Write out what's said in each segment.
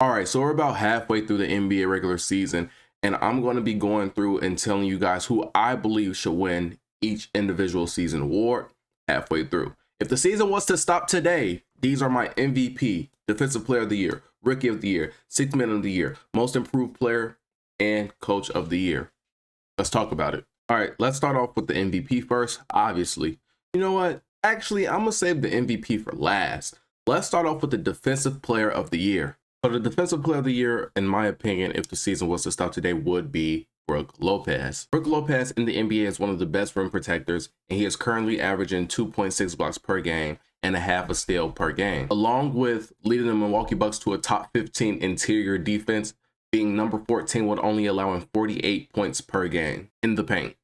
All right, so we're about halfway through the NBA regular season, and I'm going to be going through and telling you guys who I believe should win each individual season award halfway through. If the season was to stop today, these are my MVP, Defensive Player of the Year, Rookie of the Year, Sixth Man of the Year, Most Improved Player, and Coach of the Year. Let's talk about it. All right, let's start off with the MVP first, obviously. You know what? Actually, I'm going to save the MVP for last. Let's start off with the Defensive Player of the Year. So the Defensive Player of the Year, in my opinion, if the season was to stop today, would be Brook Lopez. Brook Lopez in the NBA is one of the best rim protectors, and he is currently averaging 2.6 blocks per game and a half a steal per game, along with leading the Milwaukee Bucks to a top 15 interior defense, being number 14 with only allowing 48 points per game in the paint.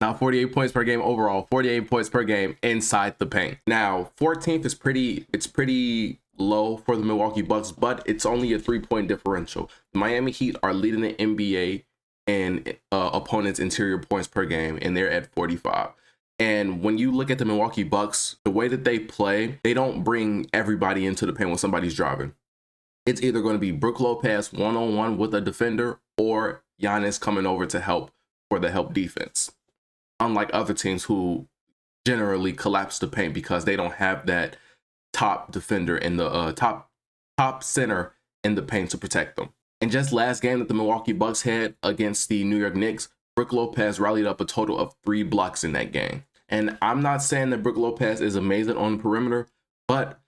Not 48 points per game overall, 48 points per game inside the paint. Now, 14th is pretty low for the Milwaukee Bucks, but it's only a 3-point differential. The Miami Heat are leading the NBA in opponents' interior points per game, and they're at 45. And when you look at the Milwaukee Bucks, the way that they play, they don't bring everybody into the paint when somebody's driving. It's either going to be Brook Lopez one-on-one with a defender or Giannis coming over to help for the help defense. Unlike other teams who generally collapse the paint because they don't have that top defender in the top center in the paint to protect them. And just last game that the Milwaukee Bucks had against the New York Knicks, Brook Lopez rallied up a total of 3 blocks in that game. And I'm not saying that Brook Lopez is amazing on the perimeter, but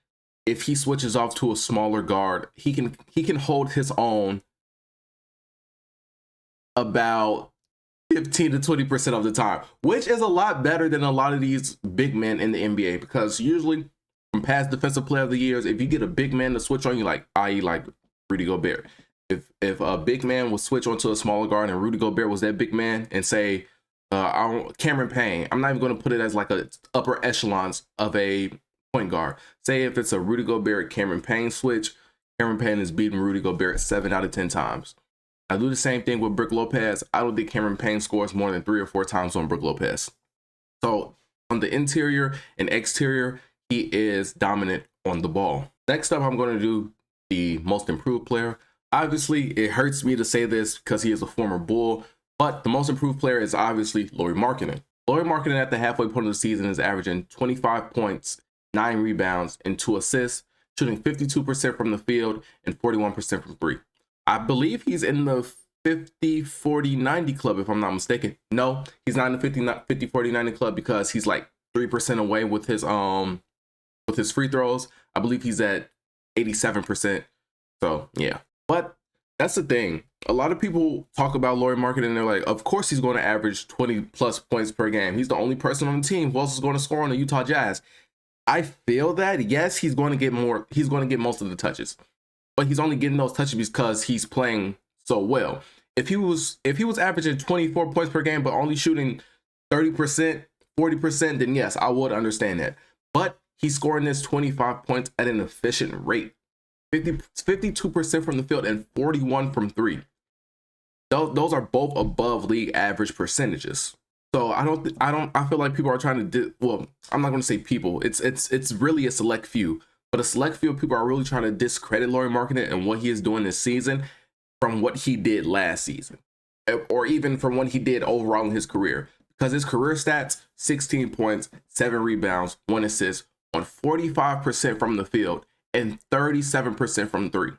if he switches off to a smaller guard, he can hold his own about 15 to 20% of the time, which is a lot better than a lot of these big men in the NBA, because usually from past Defensive Player of the Years, if you get a big man to switch on you, like i.e. like Rudy Gobert, if a big man will switch onto a smaller guard and Rudy Gobert was that big man, and say Cameron Payne, I'm not even going to put it as like a upper echelons of a point guard. Say if it's a Rudy Gobert Cameron Payne switch, Cameron Payne is beating Rudy Gobert 7 out of 10 times. I do the same thing with Brook Lopez. I don't think Cameron Payne scores more than 3 or 4 times on Brook Lopez. So on the interior and exterior, he is dominant on the ball. Next up, I'm going to do the Most Improved Player. Obviously, it hurts me to say this because he is a former Bull, but the Most Improved Player is obviously Lauri Markkanen. Lauri Markkanen at the halfway point of the season is averaging 25 points, 9 rebounds, and 2 assists, shooting 52% from the field and 41% from 3. I believe he's in the 50-40-90 club, if I'm not mistaken. No, he's not in the 50-40-90 club because he's like 3% away with his free throws. I believe he's at 87%. So yeah, but that's the thing. A lot of people talk about Lauri Markkanen and they're like, of course he's going to average 20 plus points per game. He's the only person on the team. Who else is going to score on the Utah Jazz? I feel that, yes, he's going to get more. He's going to get most of the touches, but he's only getting those touches because he's playing so well. If he was averaging 24 points per game but only shooting 30%, 40%, then yes, I would understand that. But he's scoring this 25 points at an efficient rate. 52% from the field and 41 from 3. Those are both above league average percentages. So I feel like people are trying to well, I'm not going to say people. It's really a select few. But a select few of people are really trying to discredit Lauri Markkanen and what he is doing this season from what he did last season, or even from what he did overall in his career. Because his career stats, 16 points, 7 rebounds, 1 assist on 45% from the field and 37% from 3.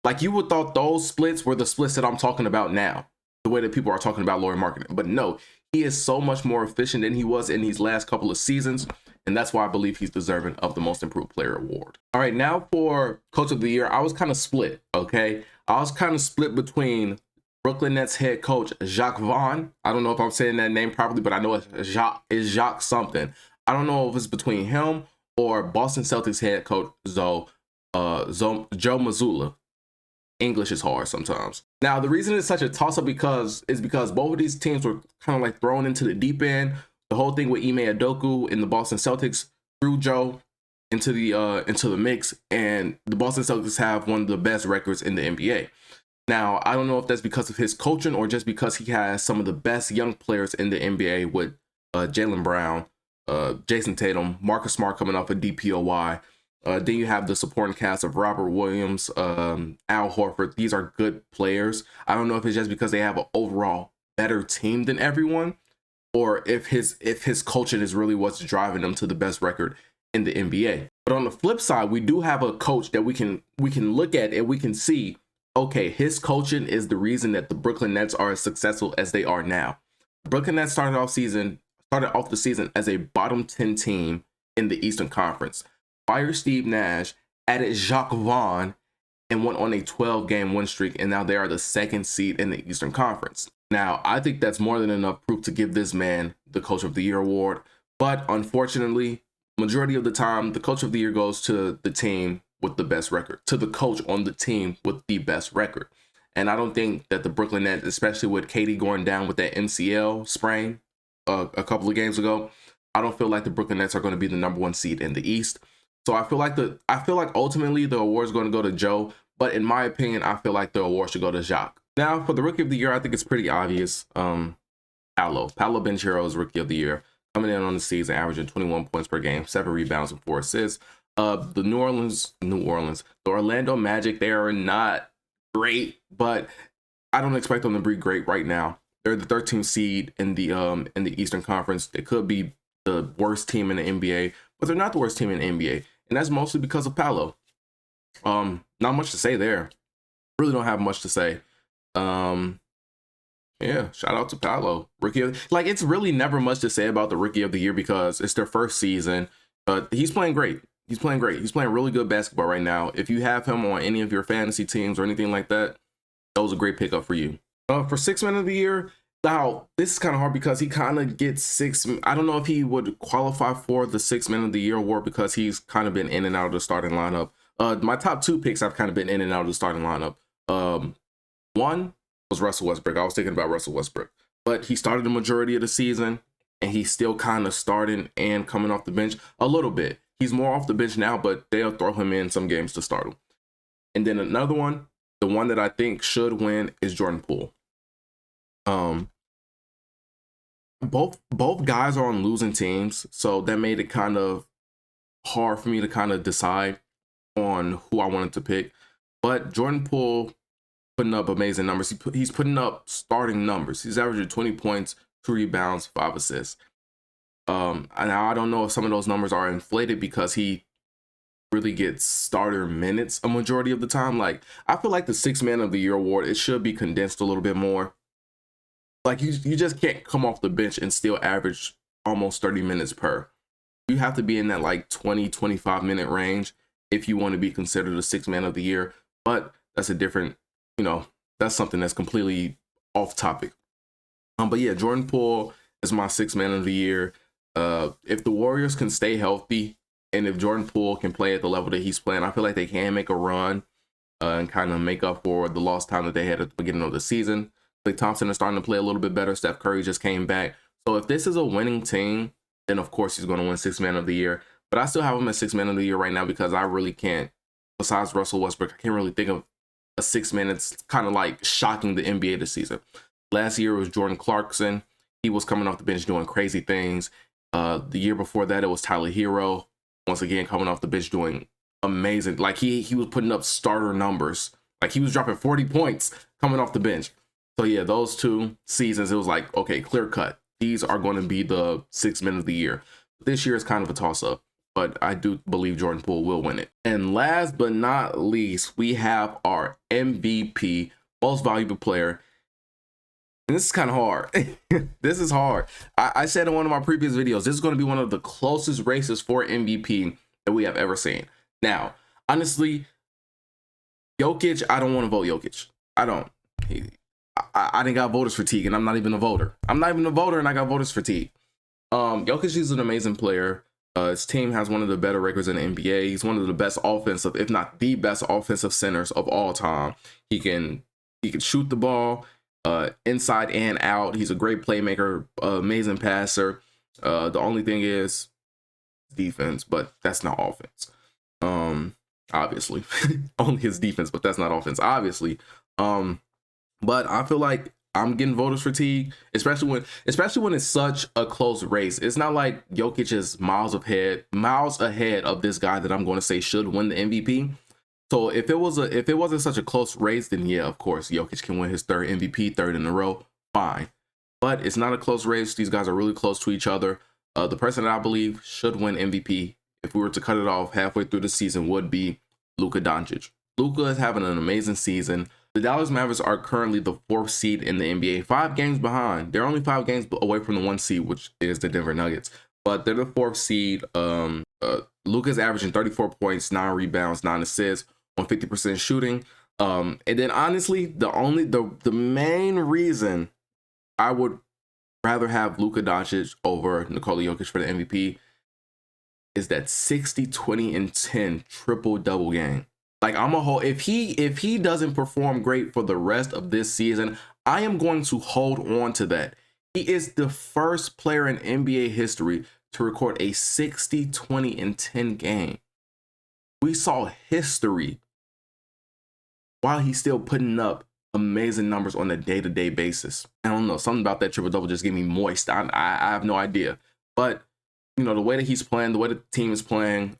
Like, you would thought those splits were the splits that I'm talking about now, the way that people are talking about Lauri Markkanen. But no, he is so much more efficient than he was in these last couple of seasons. And that's why I believe he's deserving of the Most Improved Player award. All right, now for Coach of the Year, I was kind of split, okay? I was kind of split between Brooklyn Nets head coach Jacques Vaughn. I don't know if I'm saying that name properly, but I know it's Jacques something. I don't know if it's between him or Boston Celtics head coach Joe Mazzulla. English is hard sometimes. Now, the reason it's such a toss-up is because both of these teams were kind of like thrown into the deep end. The whole thing with Ime Udoka in the Boston Celtics threw Joe into the mix, and the Boston Celtics have one of the best records in the NBA. Now, I don't know if that's because of his coaching or just because he has some of the best young players in the NBA with Jaylen Brown, Jason Tatum, Marcus Smart coming off a DPOY, Then you have the supporting cast of Robert Williams, Al Horford. These are good players. I don't know if it's just because they have an overall better team than everyone, or if his coaching is really what's driving them to the best record in the NBA. But on the flip side, we do have a coach that we can look at and we can see, okay, his coaching is the reason that the Brooklyn Nets are as successful as they are now. The Brooklyn Nets started off the season as a bottom 10 team in the Eastern Conference. Fired Steve Nash, added Jacques Vaughn, and went on a 12-game win streak, and now they are the second seed in the Eastern Conference. Now, I think that's more than enough proof to give this man the Coach of the Year award, but unfortunately, majority of the time, the Coach of the Year goes to the team with the best record, to the coach on the team with the best record. And I don't think that the Brooklyn Nets, especially with KD going down with that MCL sprain a couple of games ago, I don't feel like the Brooklyn Nets are going to be the #1 seed in the East. So I feel like ultimately the award is going to go to Joe, but in my opinion, I feel like the award should go to Jacques. Now, for the Rookie of the Year, I think it's pretty obvious. Paolo Banchero is Rookie of the Year, coming in on the season, averaging 21 points per game, 7 rebounds and 4 assists. The Orlando Magic, they are not great, but I don't expect them to be great right now. They're the 13th seed in the Eastern Conference. They could be the worst team in the NBA, but they're not the worst team in the NBA, and that's mostly because of Paolo. Not much to say there. Really don't have much to say. Yeah, shout out to Paolo, it's really never much to say about the Rookie of the Year because it's their first season, but he's playing great. He's playing really good basketball right now. If you have him on any of your fantasy teams or anything like that, that was a great pickup for you. For Sixth Man of the Year, now this is kind of hard because he kind of gets I don't know if he would qualify for the Sixth Man of the Year award because he's kind of been in and out of the starting lineup. My top 2 picks, I've kind of been in and out of the starting lineup. One was Russell Westbrook. I was thinking about Russell Westbrook, but he started the majority of the season, and he's still kind of starting and coming off the bench a little bit. He's more off the bench now, but they'll throw him in some games to start him. And then another one, the one that I think should win is Jordan Poole. Both guys are on losing teams, so that made it kind of hard for me to kind of decide on who I wanted to pick. But Jordan Poole putting up amazing numbers. He's putting up starting numbers. He's averaging 20 points, 2 rebounds, 5 assists. And I don't know if some of those numbers are inflated because he really gets starter minutes a majority of the time. Like, I feel like the Sixth Man of the Year award, it should be condensed a little bit more. Like, you just can't come off the bench and still average almost 30 minutes per. You have to be in that like 20-25 minute range if you want to be considered a Sixth Man of the Year. But that's a different, that's something that's completely off topic. But yeah, Jordan Poole is my Sixth Man of the Year. If the Warriors can stay healthy and if Jordan Poole can play at the level that he's playing, I feel like they can make a run and kind of make up for the lost time that they had at the beginning of the season. Klay Thompson is starting to play a little bit better. Steph Curry just came back. So if this is a winning team, then of course he's going to win Sixth Man of the Year. But I still have him as Sixth Man of the Year right now because I really can't, besides Russell Westbrook, I can't really think of a sixth man that's kind of like shocking the NBA this season. Last year it was Jordan Clarkson. He was coming off the bench doing crazy things. The year before that, it was Tyler Hero. Once again, coming off the bench doing amazing. Like he was putting up starter numbers. Like he was dropping 40 points coming off the bench. So yeah, those 2 seasons, it was like, okay, clear cut. These are going to be the Sixth Man of the Year. This year is kind of a toss-up, but I do believe Jordan Poole will win it. And last but not least, we have our MVP, Most Valuable Player. And this is kind of hard. This is hard. I said in one of my previous videos, this is going to be one of the closest races for MVP that we have ever seen. Now, honestly, Jokic, I don't want to vote Jokic. I don't. I didn't got voters fatigue, and I'm not even a voter. I'm not even a voter, and I got voters fatigue. Jokic is an amazing player. His team has one of the better records in the NBA. He's one of the best offensive, if not the best offensive centers of all time. He can shoot the ball inside and out. He's a great playmaker, amazing passer. The only thing is defense, but that's not offense. Obviously, only his defense, but that's not offense, obviously. But I feel like I'm getting voters fatigue, especially when it's such a close race. It's not like Jokic is miles ahead of this guy that I'm going to say should win the MVP. So if it wasn't such a close race, then yeah, of course, Jokic can win his third MVP, third in a row, fine. But it's not a close race. These guys are really close to each other. The person that I believe should win MVP, if we were to cut it off halfway through the season, would be Luka Doncic. Luka is having an amazing season. The Dallas Mavericks are currently the 4th seed in the NBA, 5 games behind. They're only 5 games away from the 1 seed, which is the Denver Nuggets. But they're the 4th seed. Luka's averaging 34 points, 9 rebounds, 9 assists on 50% shooting. And then honestly, the main reason I would rather have Luka Doncic over Nikola Jokic for the MVP is that 60, 20, and 10 triple-double game. Like, if he doesn't perform great for the rest of this season, I am going to hold on to that. He is the first player in NBA history to record a 60, 20, and 10 game. We saw history while he's still putting up amazing numbers on a day-to-day basis. I don't know, something about that triple-double just gave me moist. I have no idea. But you know, the way that he's playing, the way the team is playing,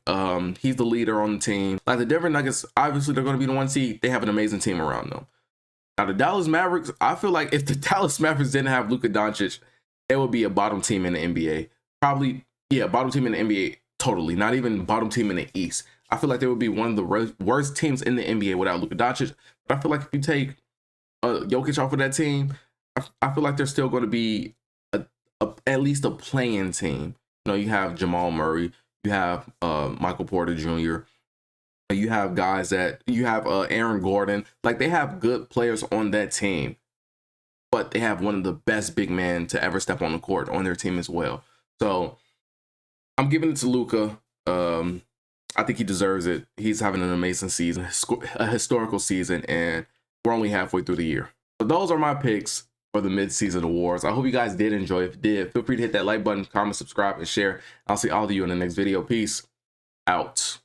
he's the leader on the team. Like the Denver Nuggets, obviously they're going to be the 1 seed. They have an amazing team around them. Now the Dallas Mavericks, I feel like if the Dallas Mavericks didn't have Luka Doncic, it would be a bottom team in the NBA. Probably, yeah, bottom team in the NBA totally. Not even bottom team in the East. I feel like they would be one of the worst teams in the NBA without Luka Doncic. But I feel like if you take Jokic off of that team, I feel like they're still going to be at least a playing team. You know, you have Jamal Murray, you have Michael Porter Jr., you have guys you have Aaron Gordon. Like, they have good players on that team, but they have one of the best big men to ever step on the court on their team as well. So I'm giving it to Luka. I think he deserves it. He's having an amazing season, a historical season, and we're only halfway through the year. So those are my picks for the mid-season awards. I hope you guys did enjoy. If you did, feel free to hit that like button, comment, subscribe, and share. I'll see all of you in the next video. Peace out.